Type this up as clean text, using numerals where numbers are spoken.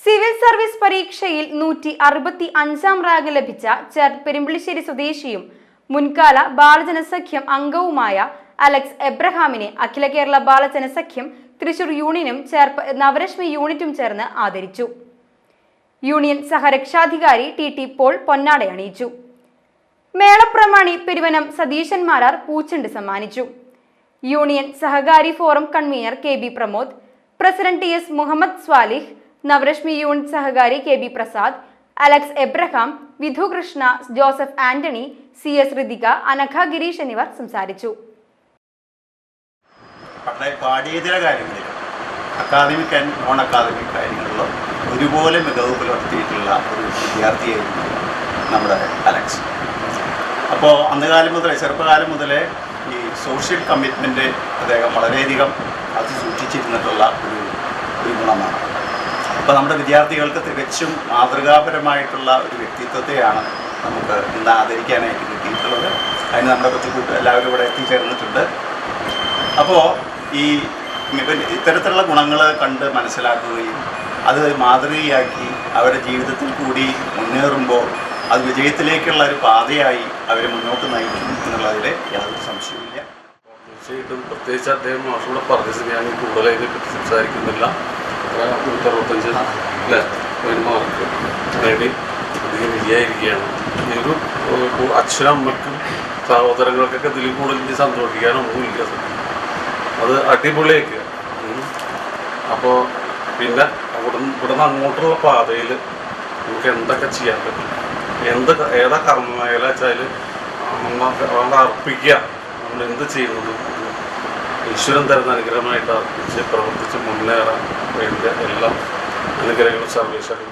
Civil service പരീക്ഷയിൽ 165 rank ലഭിച്ച പെരുമ്പിളിശ്ശേരി സ്വദേശിയും മുൻകാല ബാലജനസഖ്യം അംഗവുമായ അലക്സ് എബ്രഹാമിനെ അഖില കേരള ബാലജനസഖ്യം തൃശൂർ യൂണിയനും നവരശ്മി യൂണിറ്റും ചേർന്ന് ആദരിച്ചു. യൂണിയൻ സഹരക്ഷാധികാരി ടി പോൾ പൊന്നാടയണിയിച്ചു. മേളപ്രമാണി പെരുവനം സതീശൻ മാരാർ പൂച്ചെണ്ട് സമ്മാനിച്ചു. യൂണിയൻ സഹകാരി forum convener K B Pramod, president T S Muhammad Swalih, Navarashmi unit സഹകാരി K B Prasad, Alex Abraham, Vidhu Krishna, Joseph Antony, C S Rithika, Anagha Girish എന്നിവർ സംസാരിച്ചു. പാഠ്യേതര കാര്യങ്ങളിൽ അക്കാദമിക് ആൻഡ് നോൺ അക്കാദമിക് കാര്യങ്ങളിലും ഒരുപോലെ മികവ് പുലർത്തിയിട്ടുള്ള ഒരു വിദ്യാർത്ഥിയായിരുന്നു നമ്മുടെ അലക്സ്. അപ്പോൾ അന്നുകാലം മുതലേ ചെറുപ്പകാലം മുതലേ ഈ സോഷ്യൽ കമ്മിറ്റ്മെൻറ്റ് അദ്ദേഹം വളരെയധികം അത് സൂക്ഷിച്ചിരുന്നിട്ടുള്ള ഒരു ഗുണമാണ്. അപ്പോൾ നമ്മുടെ വിദ്യാർത്ഥികൾക്ക് തികച്ചും മാതൃകാപരമായിട്ടുള്ള ഒരു വ്യക്തിത്വത്തെയാണ് നമുക്ക് ഇന്ന് ആദരിക്കാനായിട്ട് കിട്ടിയിട്ടുള്ളത്. അതിന് നമ്മുടെ കൊച്ചുകൂട്ട് എല്ലാവരും ഇവിടെ എത്തിച്ചേർന്നിട്ടുണ്ട്. അപ്പോൾ ഈ ഇത്തരത്തിലുള്ള ഗുണങ്ങൾ കണ്ട് മനസ്സിലാക്കുകയും അത് മാതൃകയാക്കി അവരുടെ ജീവിതത്തിൽ കൂടി മുന്നേറുമ്പോൾ അത് വിജയത്തിലേക്കുള്ള ഒരു പാതയായി അവരെ മുന്നോട്ട് നയിക്കും എന്നുള്ളതിൽ യാതൊരു സംശയമില്ല. തീർച്ചയായിട്ടും പ്രത്യേകിച്ച് അദ്ദേഹം മാഷോടെ പറഞ്ഞത് ഞാൻ കൂടുതൽ അതിനെപ്പറ്റി സംസാരിക്കുന്നില്ല. 165 മാർക്ക് നേടി അധികം വിജയായിരിക്കുകയാണ്. ഈ ഒരു അച്ഛനമ്മയ്ക്കും സഹോദരങ്ങൾക്കൊക്കെ ഇതിൽ കൂടുതൽ സന്തോഷിക്കാനൊന്നുമില്ല. അത് അടിപൊളിയാക്കുക. അപ്പോൾ പിന്നെ ഇവിടുന്ന് അങ്ങോട്ടുള്ള പാതയിൽ നമുക്ക് എന്തൊക്കെ ചെയ്യാൻ പറ്റും, ഏതാ കർമ്മമേഖല വെച്ചാൽ നമ്മൾ അർപ്പിക്കുക. നമ്മൾ എന്ത് ചെയ്യുന്നത് ഈശ്വരൻ തരുന്ന അനുഗ്രഹമായിട്ട് അർപ്പിച്ച് പ്രവർത്തിച്ച് മുന്നേറാൻ വേണ്ട എല്ലാ അനുഗ്രഹങ്ങളും സർവേശ്വരൻ